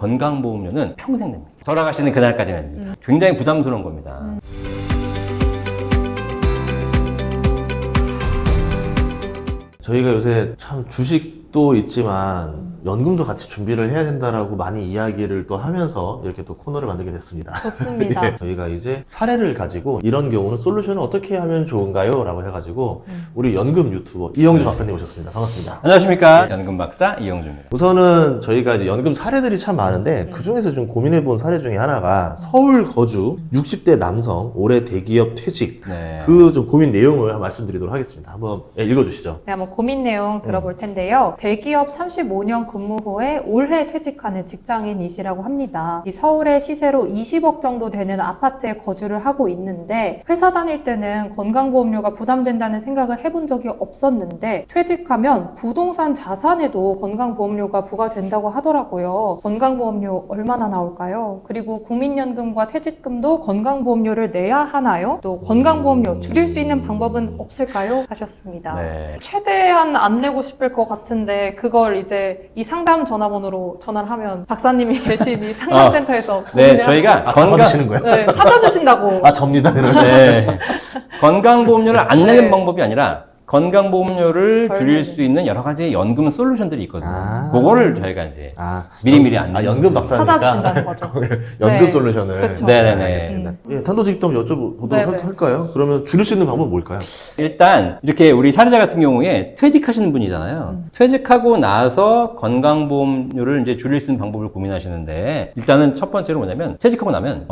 건강보험료는 평생 냅니다. 돌아가시는 그날까지 냅니다. 굉장히 부담스러운 겁니다. 저희가 요새 참 주식도 있지만 연금도 같이 준비를 해야 된다라고 많이 이야기를 또 하면서 이렇게 또 코너를 만들게 됐습니다. 좋습니다. 예, 저희가 이제 사례를 가지고 이런 경우는 솔루션을 어떻게 하면 좋은가요? 라고 해가지고 우리 연금 유튜버 이영주 박사님 오셨습니다. 반갑습니다. 안녕하십니까. 연금 박사 이영주입니다. 우선은 저희가 이제 연금 사례들이 참 많은데 그 중에서 좀 고민해본 사례 중에 하나가 서울 거주 60대 남성 올해 대기업 퇴직 네. 그 좀 고민 내용을 말씀드리도록 하겠습니다. 한번 읽어주시죠. 네, 한번 고민 내용 들어볼 텐데요. 대기업 35년 근무 후에 올해 퇴직하는 직장인이시라고 합니다. 이 서울의 시세로 20억 정도 되는 아파트에 거주를 하고 있는데 회사 다닐 때는 건강보험료가 부담된다는 생각을 해본 적이 없었는데 퇴직하면 부동산 자산에도 건강보험료가 부과된다고 하더라고요. 건강보험료 얼마나 나올까요? 그리고 국민연금과 퇴직금도 건강보험료를 내야 하나요? 또 건강보험료 줄일 수 있는 방법은 없을까요? 하셨습니다. 네. 최대한 안 내고 싶을 것 같은데 그걸 이제 이 상담 전화번호로 전화를 하면 박사님이 계신 이 상담센터에서 네, 고민을 저희가 받으시는 거예요? 네, 찾아주신다고. 아, 접니다. 이러면. 네. 건강보험료를 안 내는 네. 방법이 아니라 건강보험료를 덜 줄일 내는. 수 있는 여러 가지 연금 솔루션들이 있거든요. 아. 그거를 저희가 이제 아, 미리미리 안 내는 연금 박사니까 찾아주신다는 거죠. 연금 네. 솔루션을. 그쵸. 네네네. 알겠습니다. 예, 단도직입 한번 여쭤보도록 네네. 할까요? 그러면 줄일 수 있는 방법은 뭘까요? 일단 이렇게 우리 사례자 같은 경우에 퇴직하시는 분이잖아요. 퇴직하고 나서 건강보험료를 이제 줄일 수 있는 방법을 고민하시는데 일단은 첫 번째로 뭐냐면 퇴직하고 나면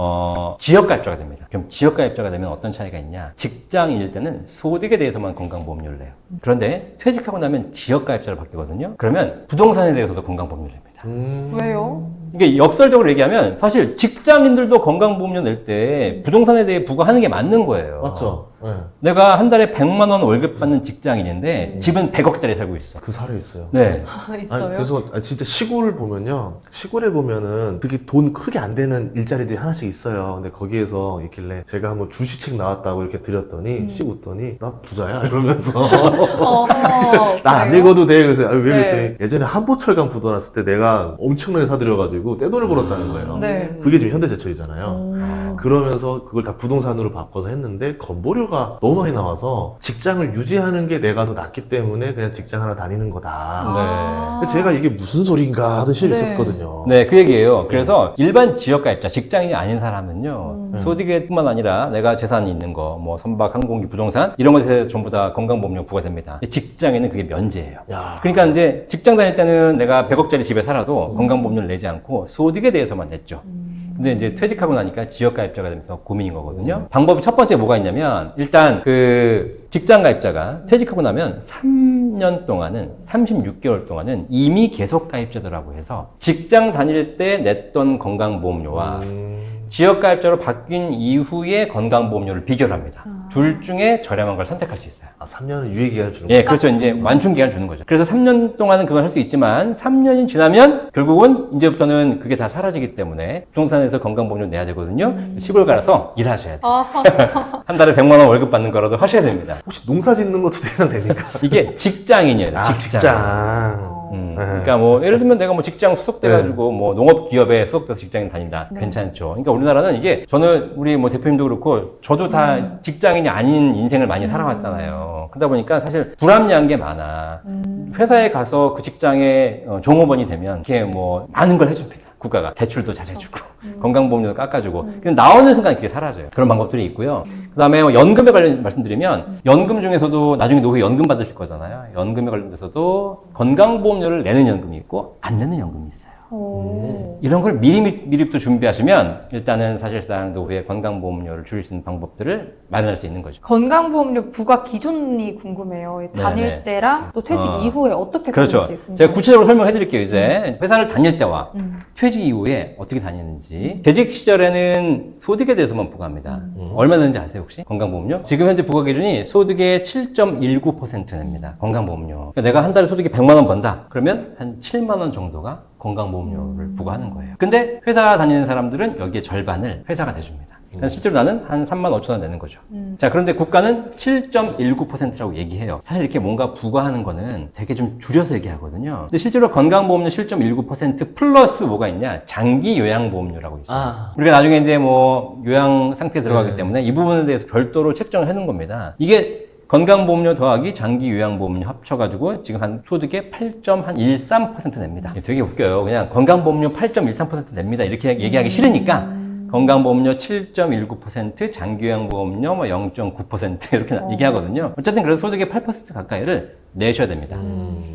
지역가입자가 됩니다. 그럼 지역가입자가 되면 어떤 차이가 있냐? 직장인일 때는 소득에 대해서만 건강보험료를 내요. 그런데 퇴직하고 나면 지역가입자로 바뀌거든요. 그러면 부동산에 대해서도 건강보험료를 냅니다. 왜요? 이게 역설적으로 얘기하면 사실 직장인들도 건강보험료 낼 때 부동산에 대해 부과하는 게 맞는 거예요. 맞죠? 네. 내가 한 달에 100만 원 월급 받는 직장인인데 집은 100억짜리 살고 있어. 그 사례 있어요. 네. 있어요? 그래서 진짜 시골 보면요. 시골에 보면은 그렇게 돈 크게 안 되는 일자리들이 하나씩 있어요. 근데 거기에서 있길래 제가 한번 주식책 나왔다고 이렇게 드렸더니 씩 웃더니 나 부자야 이러면서 나 안 그래요? 읽어도 돼. 그래서 왜 네. 그랬더니 예전에 한보철강 부도 났을 때 내가 엄청나게 사들여가지고 떼돈을 벌었다는 거예요. 네. 그게 지금 현대제철이잖아요. 그러면서 그걸 다 부동산으로 바꿔서 했는데 건보료가 너무 많이 나와서 직장을 유지하는 게 내가 더 낫기 때문에 그냥 직장 하나 다니는 거다. 아. 근데 제가 이게 무슨 소린가 하던 시절이 네. 있었거든요. 네, 그 얘기예요. 그래서 일반 지역가입자, 직장인이 아닌 사람은요, 소득에뿐만 아니라 내가 재산이 있는 거, 뭐 선박, 항공기, 부동산 이런 것에 대해서 전부 다 건강보험료 부과됩니다. 근데 직장인은 그게 면제예요. 야. 그러니까 이제 직장 다닐 때는 내가 100억짜리 집에 살아도 건강보험료를 내지 않고 소득에 대해서만 냈죠. 근데 이제 퇴직하고 나니까 지역가입자가 되면서 고민인 거거든요. 방법이 첫 번째 뭐가 있냐면 일단 그 직장가입자가 퇴직하고 나면 3년 동안은 36개월 동안은 이미 계속가입자들하고 해서 직장 다닐 때 냈던 건강보험료와 지역가입자로 바뀐 이후에 건강보험료를 비교를 합니다. 둘 중에 저렴한 걸 선택할 수 있어요. 아, 3년은 유예기간을 주는 예, 거예요? 그렇죠. 이제 완충기간을 주는 거죠. 그래서 3년 동안은 그걸 할 수 있지만 3년이 지나면 결국은 이제부터는 그게 다 사라지기 때문에 부동산에서 건강보험료 내야 되거든요. 시골 가서 일하셔야 돼요. 아하. 한 달에 100만 원 월급 받는 거라도 하셔야 됩니다. 혹시 농사 짓는 것도 되니까? 이게 직장인이에요. 아, 직장. 직장. 그러니까 뭐 예를 들면 내가 뭐 직장 소속돼가지고 뭐 농업기업에 소속돼서 직장인 다닌다. 괜찮죠. 그러니까 우리나라는 이게 저는 우리 뭐 대표님도 그렇고 저도 다 직장인이 아닌 인생을 많이 살아왔잖아요. 그러다 보니까 사실 불합리한 게 많아. 회사에 가서 그 직장에 종업원이 되면 이렇게 뭐 많은 걸 해줍니다. 국가가 대출도 잘 해주고 건강보험료도 깎아주고 그냥 나오는 순간 그게 사라져요. 그런 방법들이 있고요. 그다음에 연금에 관련 말씀드리면 연금 중에서도 나중에 노후에 연금 받으실 거잖아요. 연금에 관련돼서도 건강보험료를 내는 연금이 있고 안 내는 연금이 있어요. 이런 걸 미리부터 준비하시면 일단은 사실상 노후에 건강보험료를 줄일 수 있는 방법들을 마련할 수 있는 거죠. 건강보험료 부과 기준이 궁금해요. 다닐 네네. 때랑 또 퇴직 이후에 어떻게 그렇죠. 되는지 궁금해요. 제가 구체적으로 설명해 드릴게요. 이제 회사를 다닐 때와 퇴직 이후에 어떻게 다녔는지. 재직 시절에는 소득에 대해서만 부과합니다. 얼마 내는지 아세요 혹시? 건강보험료? 지금 현재 부과 기준이 소득의 7.19% 냅니다. 건강보험료. 그러니까 내가 한 달에 소득이 100만 원 번다. 그러면 한 7만 원 정도가 건강보험료를 부과하는 거예요. 근데 회사 다니는 사람들은 여기에 절반을 회사가 대줍니다. 그러니까 실제로 나는 한 3만 5천 원 내는 거죠. 자, 그런데 국가는 7.19%라고 얘기해요. 사실 이렇게 뭔가 부과하는 거는 되게 좀 줄여서 얘기하거든요. 근데 실제로 건강보험료 7.19% 플러스 뭐가 있냐? 장기 요양보험료라고 있어요. 우리가 나중에 이제 뭐 요양 상태에 들어가기 때문에 이 부분에 대해서 별도로 책정을 해놓은 겁니다. 이게 건강보험료 더하기 장기 요양보험료 합쳐가지고 지금 한 소득의 8.13% 냅니다. 되게 웃겨요. 그냥 건강보험료 8.13% 냅니다. 이렇게 얘기하기 싫으니까 건강보험료 7.19%, 장기요양보험료 뭐 0.9% 이렇게 얘기하거든요. 어쨌든 그래서 소득의 8% 가까이를 내셔야 됩니다.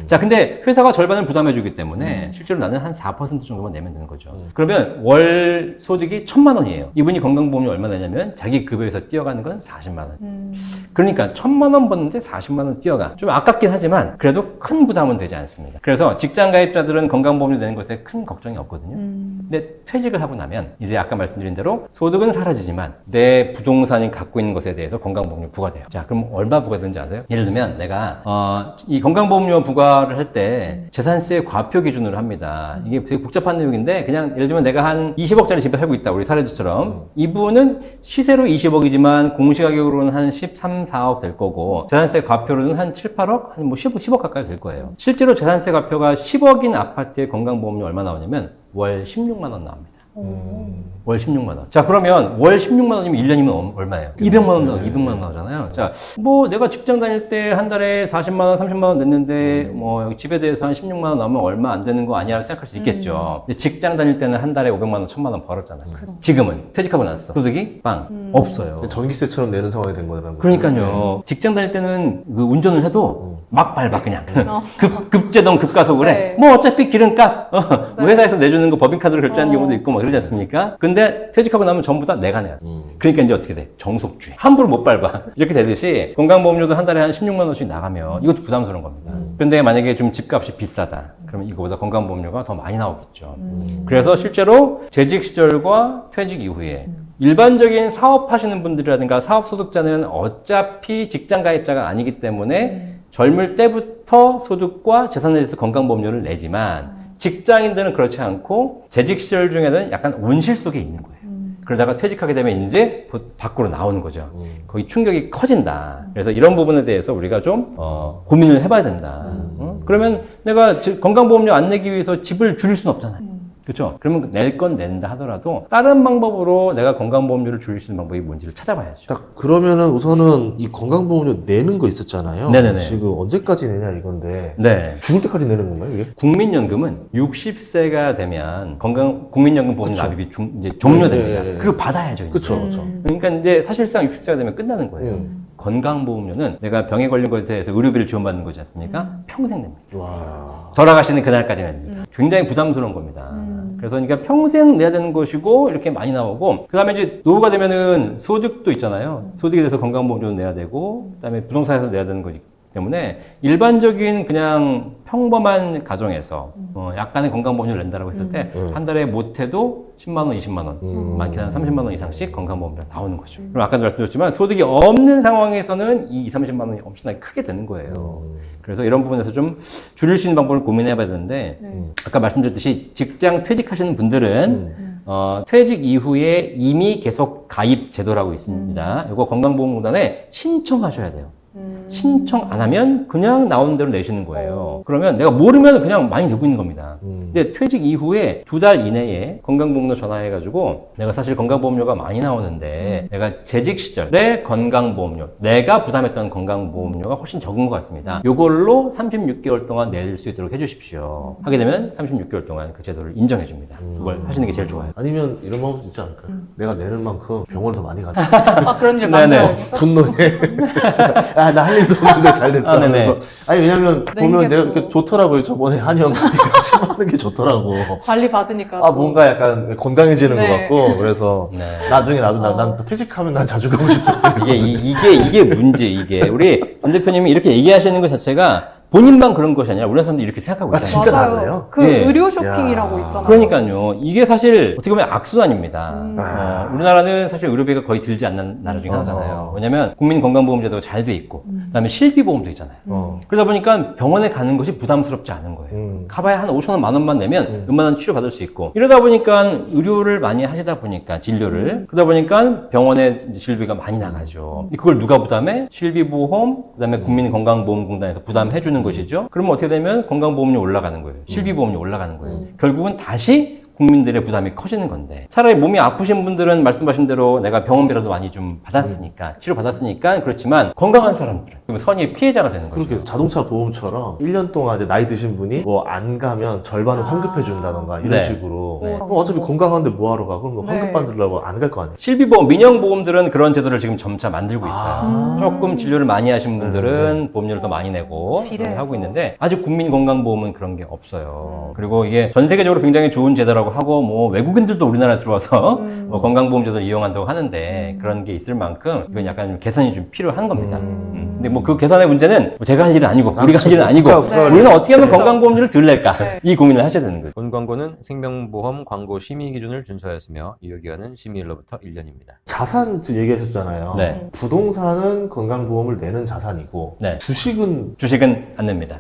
자, 근데 회사가 절반을 부담해주기 때문에 실제로 나는 한 4% 정도만 내면 되는 거죠. 그러면 월 소득이 1,000만 원이에요. 이분이 건강보험료 얼마 내냐면 자기 급여에서 뛰어가는 건 40만 원. 그러니까 1,000만 원 버는데 40만 원 뛰어가. 좀 아깝긴 하지만 그래도 큰 부담은 되지 않습니다. 그래서 직장 가입자들은 건강보험료 내는 것에 큰 걱정이 없거든요. 근데 퇴직을 하고 나면 이제 아까 말씀드린 대로 소득은 사라지지만 내 부동산이 갖고 있는 것에 대해서 건강보험료 부과돼요. 자, 그럼 얼마 부과되는지 아세요? 예를 들면 내가 이 건강보험료 부과를 할 때 재산세 과표 기준으로 합니다. 이게 되게 복잡한 내용인데 그냥 예를 들면 내가 한 20억짜리 집에 살고 있다. 우리 사례지처럼. 이분은 시세로 20억이지만 공시가격으로는 한 13, 4억 될 거고 재산세 과표로는 한 7, 8억? 한 뭐 10억 가까이 될 거예요. 실제로 재산세 과표가 10억인 아파트의 건강보험료 얼마 나오냐면 월 16만 원 나옵니다. 월 16만 원. 자, 그러면 월 16만 원이면 1년이면 얼마예요? 200만 원 나오고 200만 원 나오잖아요. 자, 뭐 내가 직장 다닐 때 한 달에 40만 원, 30만 원 냈는데 뭐 여기 집에 대해서 한 16만 원 나오면 얼마 안 되는 거 아니야? 생각할 수 있겠죠. 근데 직장 다닐 때는 한 달에 500만 원, 1000만 원 벌었잖아요. 지금은 퇴직하고 났어. 소득이 빵 없어요. 전기세처럼 내는 상황이 된 거라는 거죠. 그러니까요. 직장 다닐 때는 그 운전을 해도 막 밟아 그냥. 급제동 급가속을 해. 네. 뭐 어차피 기름값 뭐 회사에서 내주는 거 법인카드로 결제하는 경우도 있고 막 그러지 않습니까? 근데 퇴직하고 나면 전부 다 내가 내야 돼. 그러니까 이제 어떻게 돼? 정속주의. 함부로 못 밟아. 이렇게 되듯이 건강보험료도 한 달에 한 16만 원씩 나가면 이것도 부담스러운 겁니다. 그런데 만약에 좀 집값이 비싸다. 그러면 이거보다 건강보험료가 더 많이 나오겠죠. 그래서 실제로 재직 시절과 퇴직 이후에 일반적인 사업하시는 분들이라든가 사업소득자는 어차피 직장 가입자가 아니기 때문에 젊을 때부터 소득과 재산에 대해서 건강보험료를 내지만 직장인들은 그렇지 않고 재직 시절 중에는 약간 온실 속에 있는 거예요. 그러다가 퇴직하게 되면 이제 밖으로 나오는 거죠. 거기 충격이 커진다. 그래서 이런 부분에 대해서 우리가 좀 고민을 해봐야 된다. 그러면 내가 건강보험료 안 내기 위해서 집을 줄일 수는 없잖아요. 그렇죠? 그러면 낼 건 낸다 하더라도 다른 방법으로 내가 건강보험료를 줄일 수 있는 방법이 뭔지를 찾아봐야죠. 딱 그러면은 우선은 이 건강보험료 내는 거 있었잖아요. 네네네. 지금 언제까지 내냐 이건데 네. 죽을 때까지 내는 건가요 이게? 국민연금은 60세가 되면 국민연금 보험 납입이 이제 종료됩니다. 네. 그리고 받아야죠. 이제. 그렇죠, 그렇죠. 그러니까 이제 사실상 60세가 되면 끝나는 거예요. 건강보험료는 내가 병에 걸린 것에 대해서 의료비를 지원받는 거지 않습니까? 평생 냅니다. 와. 돌아가시는 그날까지 냅니다. 굉장히 부담스러운 겁니다. 그래서 그러니까 평생 내야 되는 것이고 이렇게 많이 나오고 그 다음에 이제 노후가 되면은 소득도 있잖아요. 소득에 대해서 건강보험료도 내야 되고 그 다음에 부동산에서 내야 되는 거기 때문에 일반적인 그냥 평범한 가정에서 약간의 건강보험료를 낸다라고 했을 때 한 달에 못해도 10만 원, 20만 원, 많게는 한 30만 원 이상씩 건강보험료가 나오는 거죠. 그럼 아까도 말씀드렸지만 소득이 없는 상황에서는 이 30만 원이 엄청나게 크게 되는 거예요. 그래서 이런 부분에서 좀 줄일 수 있는 방법을 고민해 봐야 되는데 아까 말씀드렸듯이 직장 퇴직하시는 분들은 퇴직 이후에 이미 계속 가입 제도라고 있습니다. 이거 건강보험공단에 신청하셔야 돼요. 신청 안 하면 그냥 나오는 대로 내시는 거예요. 그러면 내가 모르면 그냥 많이 내고 있는 겁니다. 근데 퇴직 이후에 2달 이내에 건강보험료 전화해가지고 내가 사실 건강보험료가 많이 나오는데 내가 재직 시절에 건강보험료, 내가 부담했던 건강보험료가 훨씬 적은 것 같습니다. 요걸로 36개월 동안 낼 수 있도록 해주십시오. 하게 되면 36개월 동안 그 제도를 인정해줍니다. 그걸 하시는 게 제일 좋아요. 아니면 이런 방법도 있지 않을까요? 내가 내는 만큼 병원을 더 많이 가자. 아, 그런 일 네네. 많아요. 분노해. 아, 나 할 일도 없는데 잘 됐어. 아, 네네. 그래서 아니 왜냐면 보면 게 내가 또- 이렇게 좋더라고요. 저번에 한의원 같이 하는 게 좋더라고. 관리 받으니까. 아 뭔가 약간 건강해지는 네. 것 같고 그래서 네. 나중에 나도 난 퇴직하면 난 자주 가고 싶어. 이게 문제, 이게. 우리 안 대표님이 이렇게 얘기하시는 것 자체가 본인만 그런 것이 아니라 우리나라 사람들이 이렇게 생각하고 아, 있잖아요. 진짜 다 맞아요. 그래요? 그 예. 의료 쇼핑이라고 야. 있잖아요. 그러니까요. 이게 사실 어떻게 보면 악순환입니다. 아. 우리나라는 사실 의료비가 거의 들지 않는 나라 중에 하나잖아요. 어. 왜냐면 국민건강보험제도가 잘 돼 있고 그다음에 실비보험도 있잖아요. 그러다 보니까 병원에 가는 것이 부담스럽지 않은 거예요. 가봐야 한 5천 원, 만 원만 내면 웬만한 치료 받을 수 있고 이러다 보니까 의료를 많이 하시다 보니까 진료를 그러다 보니까 병원에 실비가 많이 나가죠. 그걸 누가 부담해? 실비보험, 그다음에 국민건강보험공단에서 부담해 주는 것이죠. 그러면 어떻게 되면 건강보험료 올라가는 거예요. 실비보험료 올라가는 거예요. 결국은 다시 국민들의 부담이 커지는 건데 차라리 몸이 아프신 분들은 말씀하신 대로 내가 병원비라도 많이 좀 받았으니까 치료 받았으니까 그렇지만 건강한 사람들은 그럼 선의 피해자가 되는 거죠. 그렇게 자동차 보험처럼 1년 동안 이제 나이 드신 분이 뭐 안 가면 절반을 환급해 준다던가 이런 네. 식으로 네. 그럼 어차피 건강한데 뭐하러 가? 그럼 뭐 환급 네. 받으려고 안 갈 거 아니에요? 실비보험, 민영보험들은 그런 제도를 지금 점차 만들고 있어요. 아. 조금 진료를 많이 하신 분들은 보험료를 더 많이 내고 비례해서. 하고 있는데 아직 국민건강보험은 그런 게 없어요. 그리고 이게 전 세계적으로 굉장히 좋은 제도라고 하고 뭐 외국인들도 우리나라에 들어와서 뭐 건강보험제도를 이용한다고 하는데 그런 게 있을 만큼 이건 약간 좀 개선이 좀 필요한 겁니다. 근데 뭐 그 개선의 문제는 뭐 제가 할 일은 아니고 우리가 할 일은 아니고 네. 우리는 어떻게 하면 그래서- 건강보험료를 덜 낼까 이 고민을 하셔야 되는 거죠. 본 광고는 생명보험 광고 심의 기준을 준수하였으며 유효기간은 심의일로부터 1년입니다. 자산 얘기하셨잖아요. 네. 부동산은 건강보험을 내는 자산이고 네. 주식은 주식은 안 냅니다.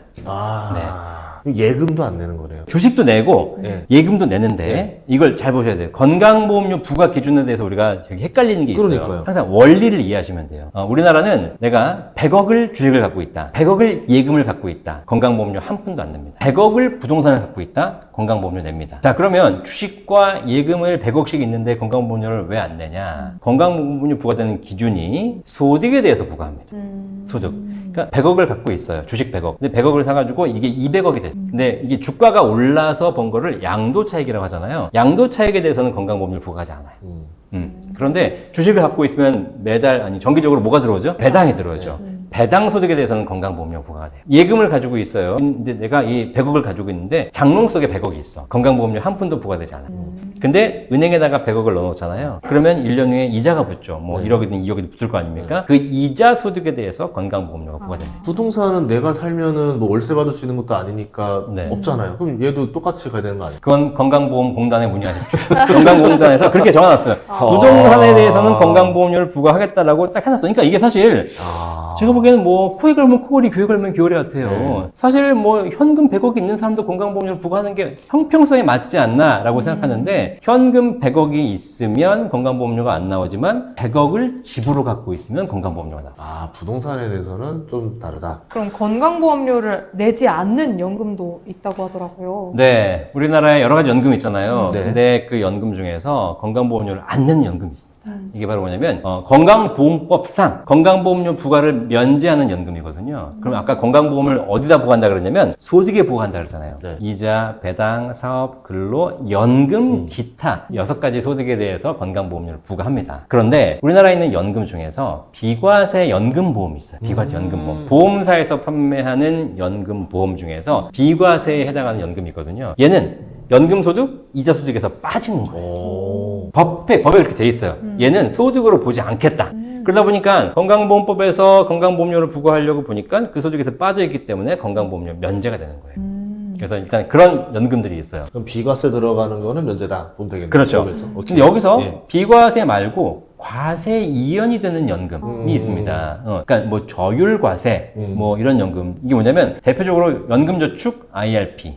예금도 안 내는 거네요. 주식도 내고 네. 예금도 내는데 네. 이걸 잘 보셔야 돼요. 건강보험료 부과 기준에 대해서 우리가 되게 헷갈리는 게 있어요. 그러니까요. 항상 원리를 이해하시면 돼요. 우리나라는 내가 100억을 주식을 갖고 있다. 100억을 예금을 갖고 있다. 건강보험료 한 푼도 안 냅니다. 100억을 부동산을 갖고 있다. 건강보험료 냅니다. 자, 그러면 주식과 예금을 100억씩 있는데 건강보험료를 왜 안 내냐? 건강보험료 부과되는 기준이 소득에 대해서 부과합니다. 소득. 그러니까 100억을 갖고 있어요. 주식 100억. 근데 100억을 사가지고 이게 200억이 됐어요. 근데 이게 주가가 올라서 번 거를 양도차익이라고 하잖아요. 양도차익에 대해서는 건강보험료를 부과하지 않아요. 그런데 주식을 갖고 있으면 매달, 아니, 정기적으로 뭐가 들어오죠? 배당이 들어오죠. 배당 소득에 대해서는 건강보험료 부과가 돼요. 예금을 가지고 있어요. 근데 내가 이 100억을 가지고 있는데 장롱 속에 100억이 있어. 건강보험료 한 푼도 부과되지 않아요. 근데 은행에다가 100억을 넣어놓잖아요. 그러면 1년 후에 이자가 붙죠. 뭐 1억이든 2억이든 붙을 거 아닙니까? 그 이자 소득에 대해서 건강보험료가 부과됩니다. 부동산은 내가 살면은 뭐 월세 받을 수 있는 것도 아니니까 네. 없잖아요. 그럼 얘도 똑같이 가야 되는 거 아니에요? 그건 건강보험공단에 문의하십시오. 건강보험공단에서 그렇게 정해놨어요. 부동산에 대해서는 건강보험료를 부과하겠다라고 딱 해놨어요. 그러니까 이게 사실 제가 보기에는 뭐 코에 걸면 코걸이, 귀에 걸면 귀걸이 같아요. 사실 뭐 현금 100억이 있는 사람도 건강보험료를 부과하는 게 형평성에 맞지 않나라고 생각하는데 현금 100억이 있으면 건강보험료가 안 나오지만 100억을 집으로 갖고 있으면 건강보험료가 나와요. 부동산에 대해서는 좀 다르다. 그럼 건강보험료를 내지 않는 연금도 있다고 하더라고요. 네, 우리나라에 여러 가지 연금이 있잖아요. 네. 근데 그 연금 중에서 건강보험료를 안 내는 연금이 있습니다. 이게 바로 뭐냐면 건강보험법상 건강보험료 부과를 면제하는 연금이거든요. 그럼 아까 건강보험을 어디다 부과한다 그랬냐면 소득에 부과한다 그랬잖아요. 네. 이자, 배당, 사업, 근로, 연금, 기타 6가지 소득에 대해서 건강보험료를 부과합니다. 그런데 우리나라에 있는 연금 중에서 비과세 연금보험이 있어요. 비과세 연금보험. 보험사에서 판매하는 연금보험 중에서 비과세에 해당하는 연금이 있거든요. 얘는 연금소득, 이자소득에서 빠지는 거예요. 법에 이렇게 돼 있어요. 얘는 소득으로 보지 않겠다. 그러다 보니까 건강보험법에서 건강보험료를 부과하려고 보니까 그 소득에서 빠져있기 때문에 건강보험료 면제가 되는 거예요. 그래서 일단 그런 연금들이 있어요. 그럼 비과세 들어가는 거는 면제다 보면 되겠네요. 그렇죠. 법에서. 오케이. 근데 여기서 예. 비과세 말고 과세 이연이 되는 연금이 있습니다. 그러니까 뭐 저율과세, 뭐 이런 연금. 이게 뭐냐면 대표적으로 연금저축 IRP.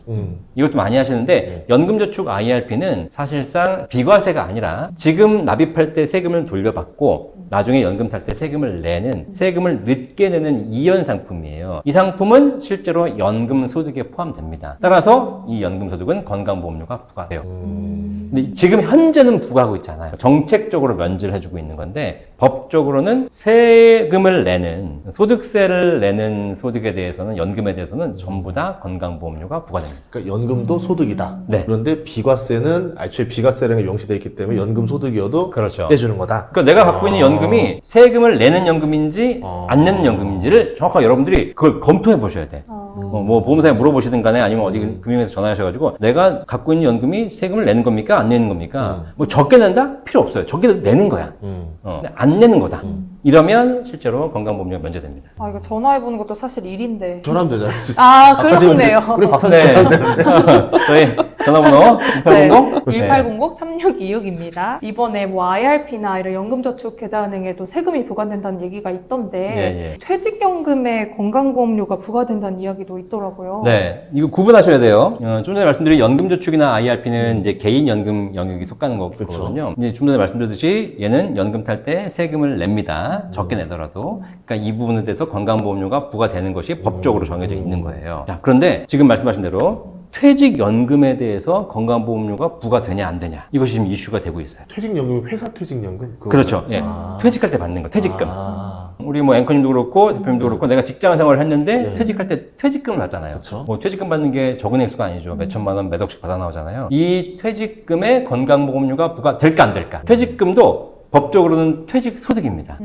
이것도 많이 하시는데 연금저축 IRP는 사실상 비과세가 아니라 지금 납입할 때 세금을 돌려받고 나중에 연금 탈 때 세금을 내는 세금을 늦게 내는 이연 상품이에요. 이 상품은 실제로 연금 소득에 포함됩니다. 따라서 이 연금 소득은 건강보험료가 부과돼요. 근데 지금 현재는 부과하고 있잖아요. 정책적으로 면제를 해주고 있는 건데 법적으로는 세금을 내는 소득세를 내는 소득에 대해서는 연금에 대해서는 전부 다 건강보험료가 부과됩니다. 그러니까 연금도 소득이다. 네. 그런데 비과세는 애초에 비과세라는 게 명시되어 있기 때문에 연금 소득이어도 그렇죠. 떼주는 거다. 그러니까 내가 갖고 있는 연금이 세금을 내는 연금인지 안 내는 연금인지를 정확하게 여러분들이 그걸 검토해 보셔야 돼. 뭐 보험사에 물어보시든 간에 아니면 어디 금융회사 전화하셔가지고 내가 갖고 있는 연금이 세금을 내는 겁니까? 안 내는 겁니까? 뭐 적게 낸다? 필요 없어요. 적게 내는 거야. 근데 안 내는 거다. 이러면 실제로 건강보험료가 면제됩니다. 아, 이거 전화해보는 것도 사실 일인데. 전화하면 되잖아요. 아, 박사님한테, 그렇네요. 우리 박사님 네. 전화하면 되는데. 저희 전화번호 1800? 1800-3626입니다. 이번에 뭐 IRP나 이런 연금저축계좌은행에도 세금이 부과된다는 얘기가 있던데 예, 예. 퇴직연금에 건강보험료가 부과된다는 이야기도 있더라고요. 네, 이거 구분하셔야 돼요. 좀 전에 말씀드린 연금저축이나 IRP는 이제 개인연금 영역이 속하는 거거든요. 이제 좀 전에 말씀드렸듯이 얘는 연금 탈 때 세금을 냅니다. 적게 내더라도. 그러니까 이 부분에 대해서 건강보험료가 부과되는 것이 법적으로 정해져 있는 거예요. 자, 그런데 지금 말씀하신 대로 퇴직연금에 대해서 건강보험료가 부과되냐 안 되냐 이것이 지금 이슈가 되고 있어요. 퇴직연금이 회사 퇴직연금? 그건가요? 그렇죠. 예. 아. 퇴직할 때 받는 거, 퇴직금. 아. 우리 뭐 앵커님도 그렇고 대표님도 그렇고 내가 직장 생활을 했는데 네. 퇴직할 때 퇴직금을 받잖아요. 그렇죠. 뭐 퇴직금 받는 게 적은 액수가 아니죠. 몇 천만 원, 몇 억씩 받아 나오잖아요. 이 퇴직금에 건강보험료가 부과될까 안 될까? 퇴직금도 법적으로는 퇴직소득입니다.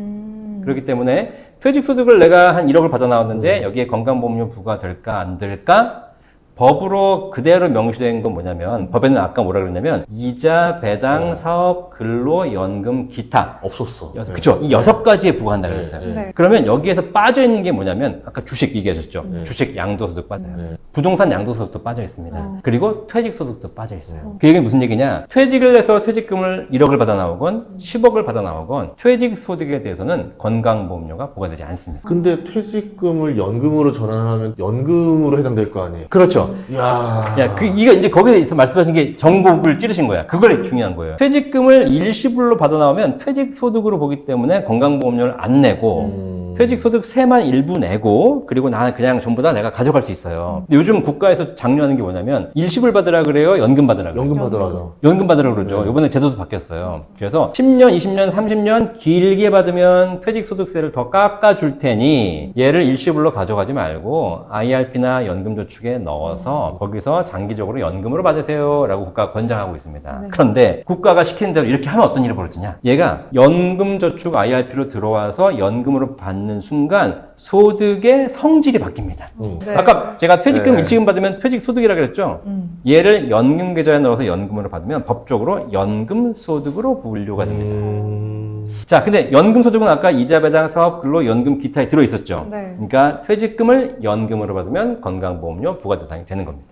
그렇기 때문에 퇴직소득을 내가 한 1억을 받아 나왔는데 여기에 건강보험료 부과될까 안 될까? 법으로 그대로 명시된 건 뭐냐면 법에는 아까 뭐라 그랬냐면 이자, 배당, 사업, 근로, 연금, 기타 없었어. 그쵸. 이 6가지에 부과한다 그랬어요. 네. 그러면 여기에서 빠져 있는 게 뭐냐면 아까 주식 얘기하셨죠. 주식 양도소득 빠져요. 부동산 양도소득도 빠져 있습니다. 그리고 퇴직소득도 빠져 있어요. 그 얘기는 무슨 얘기냐? 퇴직을 해서 퇴직금을 1억을 받아 나오건 10억을 받아 나오건 퇴직소득에 대해서는 건강보험료가 부과되지 않습니다. 근데 퇴직금을 연금으로 전환하면 연금으로 해당될 거 아니에요? 그렇죠. 이야. 야, 이거 이제 거기서 말씀하신 게 정복을 찌르신 거야. 그걸 중요한 거예요. 퇴직금을 일시불로 받아 나오면 퇴직소득으로 보기 때문에 건강보험료를 안 내고 퇴직소득세만 일부 내고 그리고 나는 그냥 전부 다 내가 가져갈 수 있어요. 근데 요즘 국가에서 장려하는 게 뭐냐면 일시불 받으라 그래요? 연금 받으라 그래요? 연금 받으라죠. 연금 받으라 그러죠. 이번에 제도도 바뀌었어요. 그래서 10년, 20년, 30년 길게 받으면 퇴직소득세를 더 깎아줄 테니 얘를 일시불로 가져가지 말고 IRP나 연금저축에 넣어서 거기서 장기적으로 연금으로 받으세요 라고 국가가 권장하고 있습니다. 네. 그런데 국가가 시키는 대로 이렇게 하면 어떤 일이 벌어지냐? 얘가 연금저축 IRP로 들어와서 연금으로 받는 순간 소득의 성질이 바뀝니다. 네. 아까 제가 퇴직금 네. 일시금 받으면 퇴직소득이라 그랬죠? 얘를 연금계좌에 넣어서 연금으로 받으면 법적으로 연금소득으로 분류가 됩니다. 자, 근데 연금소득은 아까 이자, 배당, 사업, 근로, 연금, 기타에 들어있었죠? 네. 그러니까 퇴직금을 연금으로 받으면 건강보험료 부과 대상이 되는 겁니다.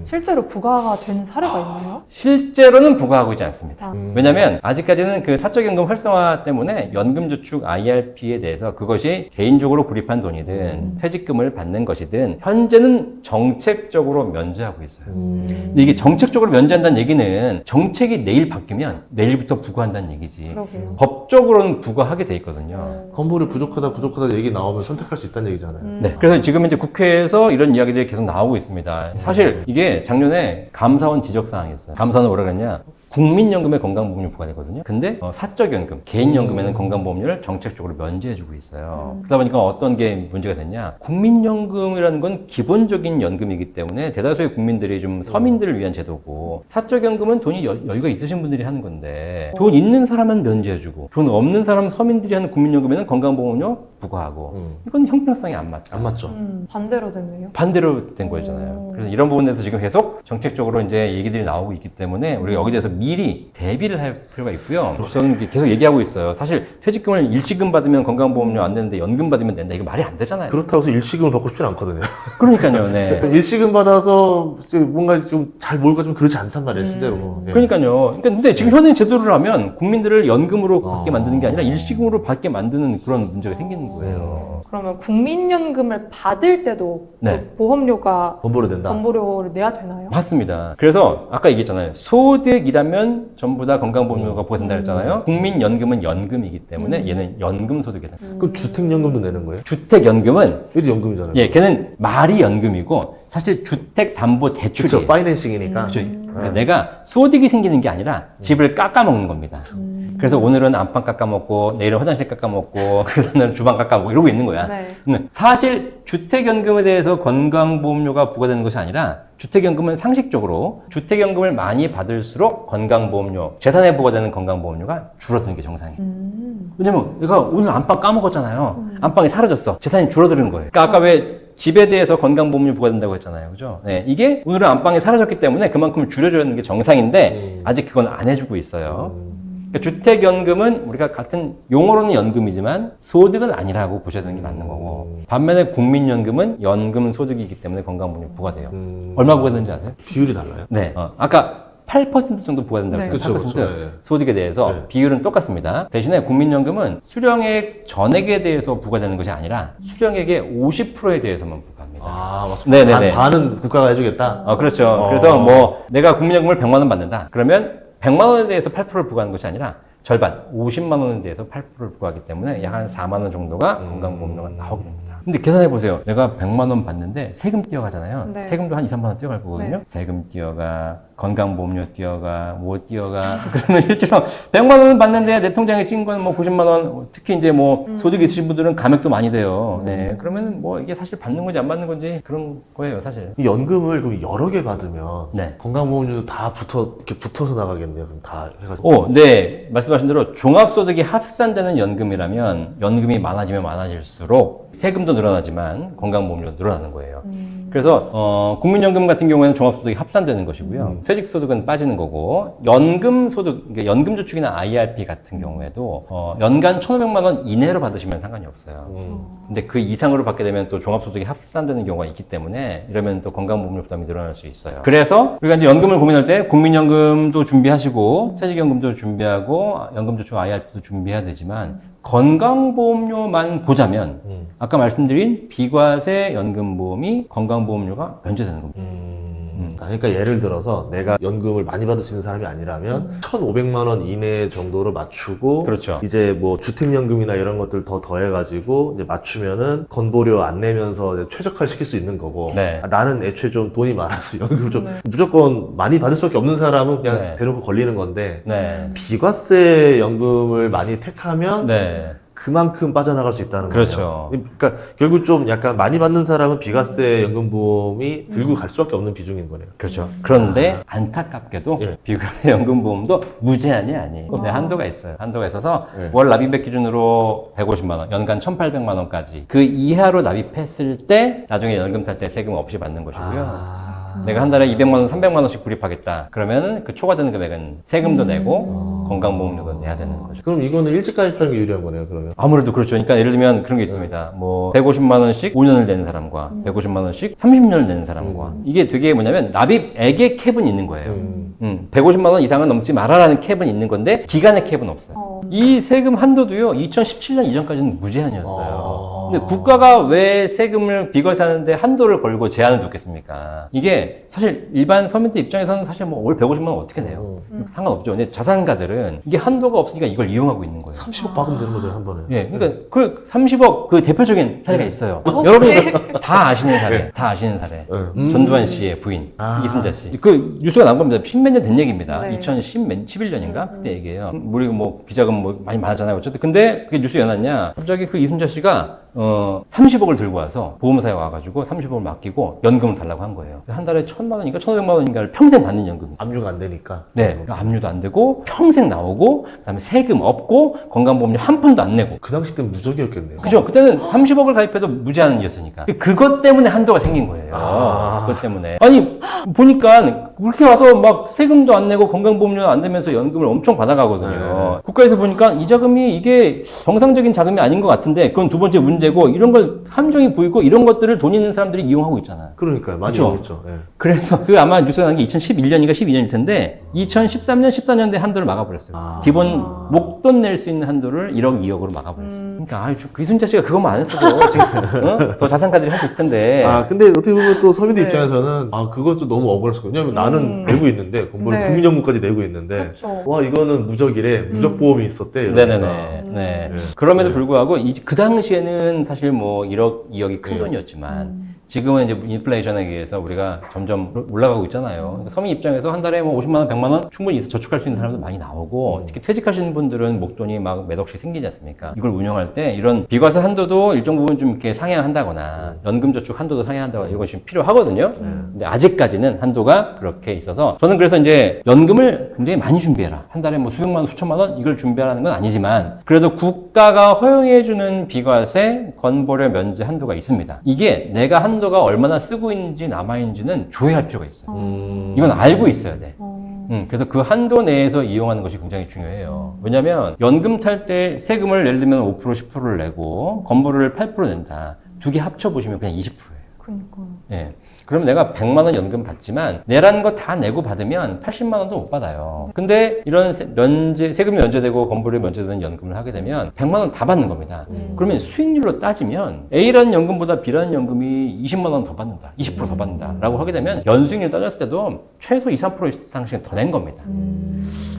실제로 부과가 된 사례가 있나요? 실제로는 부과하고 있지 않습니다. 아. 왜냐하면 아직까지는 그 사적연금 활성화 때문에 연금저축 IRP에 대해서 그것이 개인적으로 구입한 돈이든 퇴직금을 받는 것이든 현재는 정책적으로 면제하고 있어요. 근데 이게 정책적으로 면제한다는 얘기는 정책이 내일 바뀌면 내일부터 부과한다는 얘기지. 그러게요. 법적으로는 부과하게 돼 있거든요. 건물이 부족하다 얘기 나오면 선택할 수 있다는 얘기잖아요. 네. 그래서 지금 이제 국회에서 이런 이야기들이 계속 나오고 있습니다. 사실 이게 작년에 감사원 지적사항이었어요. 감사원은 뭐라 그랬냐? 국민연금에 건강보험료 부과되거든요. 근데 사적연금, 개인연금에는 건강보험료를 정책적으로 면제해주고 있어요. 그러다 보니까 어떤 게 문제가 됐냐? 국민연금이라는 건 기본적인 연금이기 때문에 대다수의 국민들이 좀 서민들을 위한 제도고 사적연금은 돈이 여유가 있으신 분들이 하는 건데 돈 있는 사람은 면제해주고 돈 없는 사람 서민들이 하는 국민연금에는 건강보험료 부과하고 이건 형평성이 안 맞죠. 안 맞죠? 반대로 됐네요. 반대로 된 거잖아요. 그래서 이런 부분에서 지금 계속 정책적으로 이제 얘기들이 나오고 있기 때문에 우리가 여기 대해서 미리 대비를 할 필요가 있고요. 저는 계속 얘기하고 있어요. 사실 퇴직금을 일시금 받으면 건강보험료 안 되는데 연금 받으면 된다. 이거 말이 안 되잖아요. 그렇다고 해서 일시금을 받고 싶진 않거든요. 그러니까요. 네. 일시금 받아서 뭔가 좀 잘 몰까 좀 그렇지 않단 말이에요, 실제로. 예. 그러니까요. 근데 지금 현행 제도를 하면 국민들을 연금으로 받게 만드는 게 아니라 일시금으로 받게 만드는 그런 문제가 생기는 거예요. 그러면 국민연금을 받을 때도 네. 그 보험료가 건보로 된다. 건보료를 내야 되나요? 맞습니다. 그래서 아까 얘기했잖아요. 소득이라면 전부 다 건강보험료가 부과된다 그랬잖아요. 국민연금은 연금이기 때문에 얘는 연금소득이 된다. 그럼 주택연금도 내는 거예요? 주택연금은 얘도 연금이잖아요. 예, 걔는 말이 연금이고 사실 주택담보대출이에요. 그렇죠. 파이낸싱이니까. 그렇죠. 그러니까 내가 소득이 생기는 게 아니라 집을 깎아먹는 겁니다. 그래서 오늘은 안방 깎아먹고 내일은 화장실 깎아먹고 그다음에 주방 깎아먹고 이러고 있는 거야. 네. 사실 주택연금에 대해서 건강보험료가 부과되는 것이 아니라 주택연금은 상식적으로 주택연금을 많이 받을수록 건강보험료, 재산에 부과되는 건강보험료가 줄어드는 게 정상이에요. 왜냐면 내가 오늘 안방 까먹었잖아요. 안방이 사라졌어. 재산이 줄어드는 거예요. 그러니까 아까 왜 집에 대해서 건강보험료 부과된다고 했잖아요. 그죠? 네, 이게 오늘은 안방이 사라졌기 때문에 그만큼 줄여줘야 하는 게 정상인데 아직 그건 안 해주고 있어요. 그러니까 주택연금은 우리가 같은 용어로는 연금이지만 소득은 아니라고 보셔야 되는 게 맞는 거고 반면에 국민연금은 연금 소득이기 때문에 건강보험료 부과돼요. 얼마 부과되는지 아세요? 비율이 달라요? 네. 아까 8% 정도 부과된다고 네. 했잖아요. 8% 그쵸, 그쵸. 네. 소득에 대해서 네. 비율은 똑같습니다. 대신에 국민연금은 수령액 전액에 대해서 부과되는 것이 아니라 수령액의 50%에 대해서만 부과합니다. 아, 맞습니다. 네네네. 반은 국가가 해주겠다? 그렇죠. 그래서 뭐 내가 국민연금을 100만 원 받는다. 그러면 100만 원에 대해서 8%를 부과하는 것이 아니라 절반, 50만 원에 대해서 8%를 부과하기 때문에 약 한 4만 원 정도가 건강보험료가 나오게 됩니다. 근데 계산해 보세요. 내가 100만 원 받는데 세금 뛰어가잖아요. 네. 세금도 한 2, 3만 원 뛰어갈 거거든요. 네. 세금 뛰어가, 건강보험료 뛰어가, 뭐 뛰어가. 그러면 실제로 100만 원은 받는데 내 통장에 찍은 건 뭐 90만 원, 특히 이제 뭐 소득이 있으신 분들은 감액도 많이 돼요. 네. 그러면 뭐 이게 사실 받는 건지 안 받는 건지 그런 거예요, 사실. 이 연금을 그럼 여러 개 받으면 네. 건강보험료도 다 이렇게 붙어서 나가겠네요. 그럼 다 해가지고. 네. 말씀하신 대로 종합소득이 합산되는 연금이라면 연금이 많아지면 많아질수록 세금도 늘어나지만 건강보험료도 늘어나는 거예요. 그래서 국민연금 같은 경우에는 종합소득이 합산되는 것이고요. 퇴직소득은 빠지는 거고 연금소득, 그러니까 연금저축이나 IRP 같은 경우에도 연간 1,500만 원 이내로 받으시면 상관이 없어요. 근데 그 이상으로 받게 되면 또 종합소득이 합산되는 경우가 있기 때문에 이러면 또 건강보험료 부담이 늘어날 수 있어요. 그래서 우리가 이제 연금을 고민할 때 국민연금도 준비하시고 퇴직연금도 준비하고 연금저축 IRP도 준비해야 되지만 건강보험료만 보자면 아까 말씀드린 비과세 연금보험이 건강보험료가 면제되는 겁니다. 그러니까 예를 들어서 내가 연금을 많이 받을 수 있는 사람이 아니라면 1,500만 원 이내 정도로 맞추고 그렇죠. 이제 뭐 주택연금이나 이런 것들 더 더해가지고 이제 맞추면은 건보료 안 내면서 이제 최적화를 시킬 수 있는 거고 네. 나는 애초에 좀 돈이 많아서 연금 좀 네. 무조건 많이 받을 수밖에 없는 사람은 그냥 네. 대놓고 걸리는 건데 네. 비과세 연금을 많이 택하면 네. 그만큼 빠져나갈 수 있다는 그렇죠. 거예요. 그러니까 결국 좀 약간 많이 받는 사람은 비과세 연금보험이 들고 갈 수밖에 없는 비중인 거네요. 그렇죠. 그런데 안타깝게도 예. 비과세 연금보험도 무제한이 아니에요. 네, 한도가 있어요. 한도가 있어서 예. 월 납입액 기준으로 150만 원, 연간 1,800만 원까지 그 이하로 납입했을 때 나중에 연금 탈 때 세금 없이 받는 것이고요. 내가 한 달에 200만 원, 300만 원씩 불입하겠다. 그러면 그 초과되는 금액은 세금도 내고 건강보험료도 내야 되는 거죠. 그럼 이거는 일찍 가입하는 게 유리한 거네요, 그러면. 아무래도 그렇죠. 그러니까 예를 들면 그런 게 있습니다. 뭐 150만 원씩 5년을 내는 사람과 150만 원씩 30년을 내는 사람과 이게 되게 뭐냐면 납입액의 캡은 있는 거예요. 150만 원 이상은 넘지 말아라는 캡은 있는 건데 기간의 캡은 없어요. 이 세금 한도도요. 2017년 이전까지는 무제한이었어요. 근데 국가가 왜 세금을 비과세하는데 한도를 걸고 제한을 뒀겠습니까? 이게 사실 일반 서민들 입장에서는 사실 뭐 월 150만 원 어떻게 내요? 상관없죠. 근데 자산가들은 이게 한도가 없으니까 이걸 이용하고 있는 거예요. 30억 박으면 되는 거죠, 한 번에. 예, 그러니까 그 30억 그 대표적인 사례가 있어요. 여러분이 다 아시는 사례, 다 아시는 사례. 전두환 씨의 부인 이순자 씨. 그 뉴스가 나온 겁니다. 10몇 년 된 얘기입니다. 네. 2011년인가 그때 얘기예요. 우리 뭐 비자금 뭐 많이 많았잖아요. 어쨌든 근데 그게 뉴스에 났냐? 갑자기 그 이순자 씨가 30억을 들고 와서 보험사에 와가지고 30억을 맡기고 연금을 달라고 한 거예요. 한 달에 1,000만 원인가 1,500만 원인가를 평생 받는 연금. 압류가 안 되니까. 네, 압류도 안 되고 평생 나오고 그다음에 세금 없고 건강보험료 한 푼도 안 내고. 그 당시 때는 무적이었겠네요. 그죠? 그때는 30억을 가입해도 무제한이었으니까. 그것 때문에 한도가 생긴 거예요. 그것 때문에. 아니, 보니까 그렇게 와서 막 세금도 안 내고 건강보험료 안 내면서 연금을 엄청 받아가거든요. 국가에서 보니까 이 자금이 이게 정상적인 자금이 아닌 것 같은데 그건 두 번째 문제고 이런 걸 함정이 보이고 이런 것들을 돈 있는 사람들이 이용하고 있잖아요. 그러니까요. 많이 그쵸? 오겠죠. 예. 그래서 그 아마 뉴스가 난 게 2011년인가 12년일 텐데 2013년, 14년대 한도를 막아버렸어요. 기본 목돈 낼 수 있는 한도를 1억, 2억으로 막아버렸어요. 그러니까 그 이순자 씨가 그것만 안 했어도 지금 더 자산가들이 할 수 있을 텐데. 근데 어떻게 보면 또 서민들 네. 입장에서는 그것도 너무 억울했을 거예요. 왜냐면 나는 내고 있는데, 네. 국민연금까지 내고 있는데, 그렇죠. 와, 이거는 무적이래. 무적보험이 있었대. 이러니까. 네네네. 네. 그럼에도 불구하고 그 당시에는 사실 뭐 1억, 2억이 큰 돈이었지만 지금은 이제 인플레이션에 의해서 우리가 점점 올라가고 있잖아요. 그러니까 서민 입장에서 한 달에 뭐 50만 원, 100만 원 충분히 저축할 수 있는 사람도 많이 나오고 특히 퇴직하시는 분들은 목돈이 막 몇 억씩 생기지 않습니까? 이걸 운영할 때 이런 비과세 한도도 일정 부분 좀 이렇게 상향한다거나 연금저축 한도도 상향한다거나 이런 것이 필요하거든요. 근데 아직까지는 한도가 그렇게 있어서 저는 그래서 이제 연금을 굉장히 많이 준비해라. 한 달에 뭐 수백만 원, 수천만 원 이걸 준비하라는 건 아니지만 그래도 국가가 허용해주는 비과세 건보료 면제 한도가 있습니다. 이게 내가 한 한도가 얼마나 쓰고 있는지 남아있는지는 조회할 필요가 있어요. 음. 이건 알고 있어야 돼. 어. 그래서 그 한도 내에서 이용하는 것이 굉장히 중요해요. 왜냐면 연금 탈 때 세금을 예를 들면 5% 10%를 내고 건보료를 8% 낸다. 두 개 합쳐보시면 그냥 20%예요. 그러니까요. 예. 그럼 내가 100만 원 연금 받지만 내라는 거 다 내고 받으면 80만 원도 못 받아요. 근데 이런 세금이 면제되고 건보료 면제되는 연금을 하게 되면 100만 원 다 받는 겁니다. 그러면 수익률로 따지면 A라는 연금보다 B라는 연금이 20만 원 더 받는다. 20% 더 받는다. 라고 하게 되면 연수익률 따졌을 때도 최소 2, 3% 이상씩 더 낸 겁니다.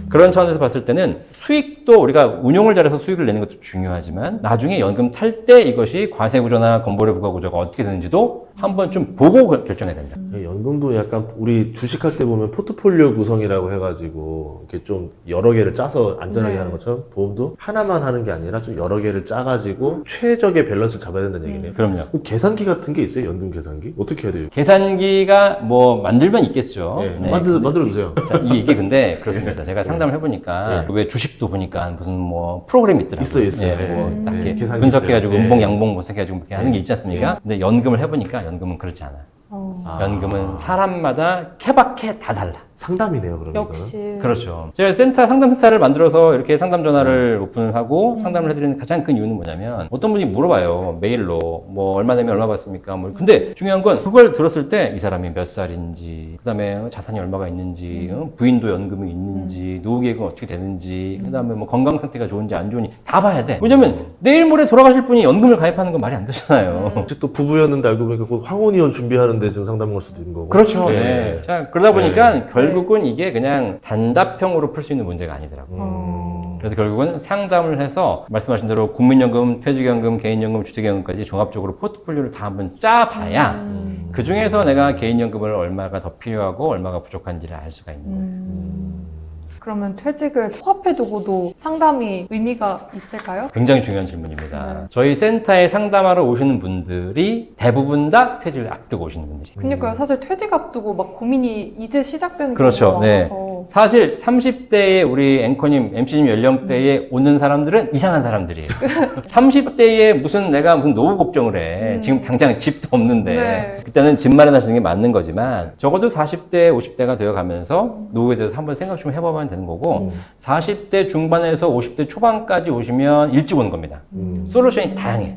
그런 차원에서 봤을 때는 수익도 우리가 운용을 잘해서 수익을 내는 것도 중요하지만 나중에 연금 탈 때 이것이 과세구조나 건보료 부과구조가 어떻게 되는지도 한번 좀 보고 결정해야 된다. 연금도 약간 우리 주식할 때 보면 포트폴리오 구성이라고 해가지고 이렇게 좀 여러 개를 짜서 안전하게 네. 하는 것처럼 보험도 하나만 하는 게 아니라 좀 여러 개를 짜가지고 최적의 밸런스를 잡아야 된다는 얘기네요. 그럼요. 그럼 계산기 같은 게 있어요? 연금 계산기? 어떻게 해야 돼요? 계산기가 뭐 만들면 있겠죠. 네. 네. 만들어주세요. 자, 이게 근데 그렇습니다. 제가 상담을 해보니까 왜 주식도 보니까 무슨 뭐 프로그램이 있더라고요. 있어요. 예, 뭐 딱 이렇게 계산기 분석해가지고 있어요. 음봉, 양봉 분석해가지고 이렇게 하는 게 있지 않습니까? 근데 연금을 해보니까 연금은 그렇지 않아요. 어. 연금은 사람마다 케바케 다 달라. 상담이네요, 그러면. 역시. 그렇죠. 제가 상담센터를 만들어서 이렇게 상담 전화를 오픈을 하고 상담을 해드리는 가장 큰 이유는 뭐냐면 어떤 분이 물어봐요. 메일로. 뭐 얼마 내면 얼마 받습니까? 뭐. 근데 중요한 건 그걸 들었을 때 이 사람이 몇 살인지, 그 다음에 자산이 얼마가 있는지, 부인도 연금이 있는지, 노후 계획은 어떻게 되는지, 그 다음에 뭐 건강 상태가 좋은지 안 좋은지 다 봐야 돼. 왜냐면 내일 모레 돌아가실 분이 연금을 가입하는 건 말이 안 되잖아요. 혹시 또 부부였는데 알고 보니까 곧 황혼이혼 준비하는데 지금 상담 올 수도 있는 거고. 그렇죠. 네. 네. 자, 그러다 보니까 결국은 이게 그냥 단답형으로 풀 수 있는 문제가 아니더라고요. 그래서 결국은 상담을 해서 말씀하신 대로 국민연금, 퇴직연금, 개인연금, 주택연금까지 종합적으로 포트폴리오를 다 한번 짜봐야 그 중에서 내가 개인연금을 얼마가 더 필요하고 얼마가 부족한지를 알 수가 있는 거예요. 그러면 퇴직을 코앞에 두고도 상담이 의미가 있을까요? 굉장히 중요한 질문입니다. 네. 저희 센터에 상담하러 오시는 분들이 대부분 다 퇴직을 앞두고 오시는 분들이. 그러니까요. 사실 퇴직 앞두고 막 고민이 이제 시작되는 그렇죠. 경우가 네. 많아서. 사실 30대의 우리 앵커님, MC님 연령대에 오는 사람들은 이상한 사람들이에요. 30대에 내가 무슨 노후 걱정을 해. 지금 당장 집도 없는데. 네. 그때는 집 마련하시는 게 맞는 거지만 적어도 40대, 50대가 되어 가면서 노후에 대해서 한번 생각 좀 해보면 되는 거고 40대 중반에서 50대 초반까지 오시면 일찍 오는 겁니다. 솔루션이 다양해.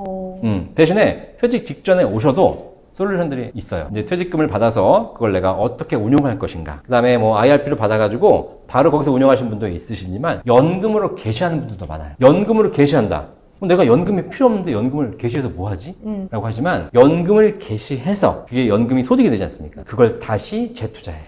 대신에 퇴직 직전에 오셔도 솔루션들이 있어요. 이제 퇴직금을 받아서 그걸 내가 어떻게 운용할 것인가. 그 다음에 뭐 IRP로 받아가지고 바로 거기서 운용하시는 분도 있으시지만 연금으로 개시하는 분들도 많아요. 연금으로 개시한다. 그럼 내가 연금이 필요 없는데 연금을 개시해서 뭐 하지? 라고 하지만 연금을 개시해서 그게 연금이 소득이 되지 않습니까? 그걸 다시 재투자해요.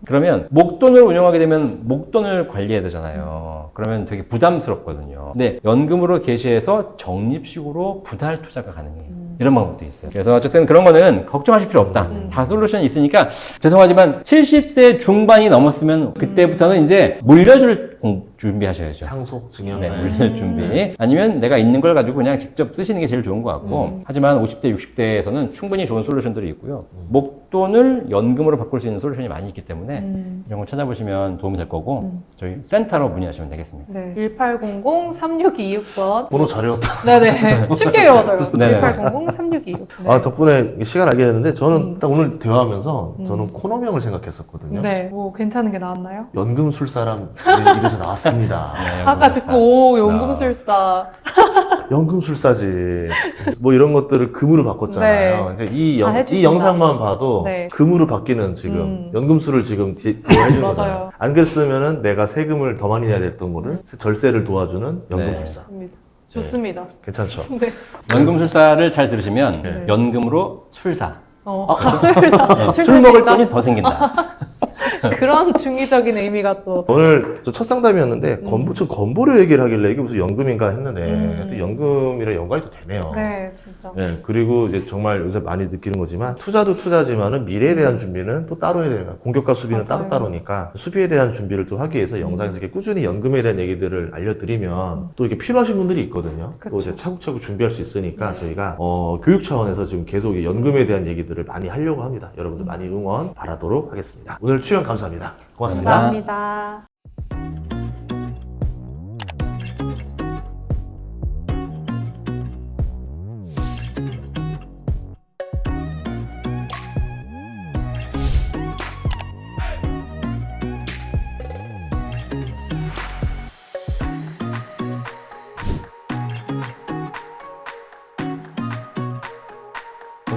그러면 목돈을 운용하게 되면 목돈을 관리해야 되잖아요. 그러면 되게 부담스럽거든요. 근데 연금으로 개시해서 적립식으로 분할 투자가 가능해요. 이런 방법도 있어요. 그래서 어쨌든 그런 거는 걱정하실 필요 없다. 다 솔루션이 있으니까 죄송하지만 70대 중반이 넘었으면 그때부터는 이제 물려줄 준비하셔야죠. 상속 증여. 네, 물릴 준비. 아니면 내가 있는 걸 가지고 그냥 직접 쓰시는 게 제일 좋은 것 같고. 하지만 50대, 60대에서는 충분히 좋은 솔루션들이 있고요. 목돈을 연금으로 바꿀 수 있는 솔루션이 많이 있기 때문에 이런 거 찾아보시면 도움이 될 거고 저희 센터로 문의하시면 되겠습니다. 네. 1800-3626번. 번호 잘 외웠다. 네네. 쉽게 외워져요. 네네. 1800-3626. 네. 아, 덕분에 시간 알게 됐는데 저는 딱 오늘 대화하면서 저는 코너명을 생각했었거든요. 네. 뭐 괜찮은 게 나왔나요? 연금술사람 이래서 나왔습니다. 네, 아까 연금술사. 듣고 연금술사. 연금술사지. 뭐 이런 것들을 금으로 바꿨잖아요. 이제 다 이 해주신다. 영상만 봐도 네. 금으로 바뀌는 지금 연금술을 지금 해주는 맞아요. 거잖아요. 안 그랬으면은 내가 세금을 더 많이 내야 됐던 거를 절세를 도와주는 연금술사. 좋습니다. 좋습니다. 괜찮죠? 네. 연금술사를 잘 들으시면 네. 연금으로 술사. 술사. 네, 술 먹을 돈이 더 생긴다. 그런 중의적인 의미가 또. 오늘 첫 상담이었는데 건보료 얘기를 하길래 이게 무슨 연금인가 했는데 또 연금이랑 연관이 또 되네요. 네, 진짜. 네, 그리고 이제 정말 요새 많이 느끼는 거지만 투자도 투자지만은 미래에 대한 준비는 또 따로 해야 돼요. 공격과 수비는 맞아요. 따로따로니까 수비에 대한 준비를 또 하기 위해서 영상에서 이렇게 꾸준히 연금에 대한 얘기들을 알려드리면 또 이렇게 필요하신 분들이 있거든요. 또 이제 차곡차곡 준비할 수 있으니까 저희가 교육 차원에서 지금 계속 이 연금에 대한 얘기들을 많이 하려고 합니다. 여러분들 많이 응원 바라도록 하겠습니다. 오늘 출연 감사합니다. 고맙습니다. 감사합니다.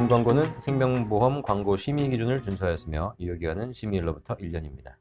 본 광고는 생명보험 광고 심의 기준을 준수하였으며 유효기간은 심의일로부터 1년입니다.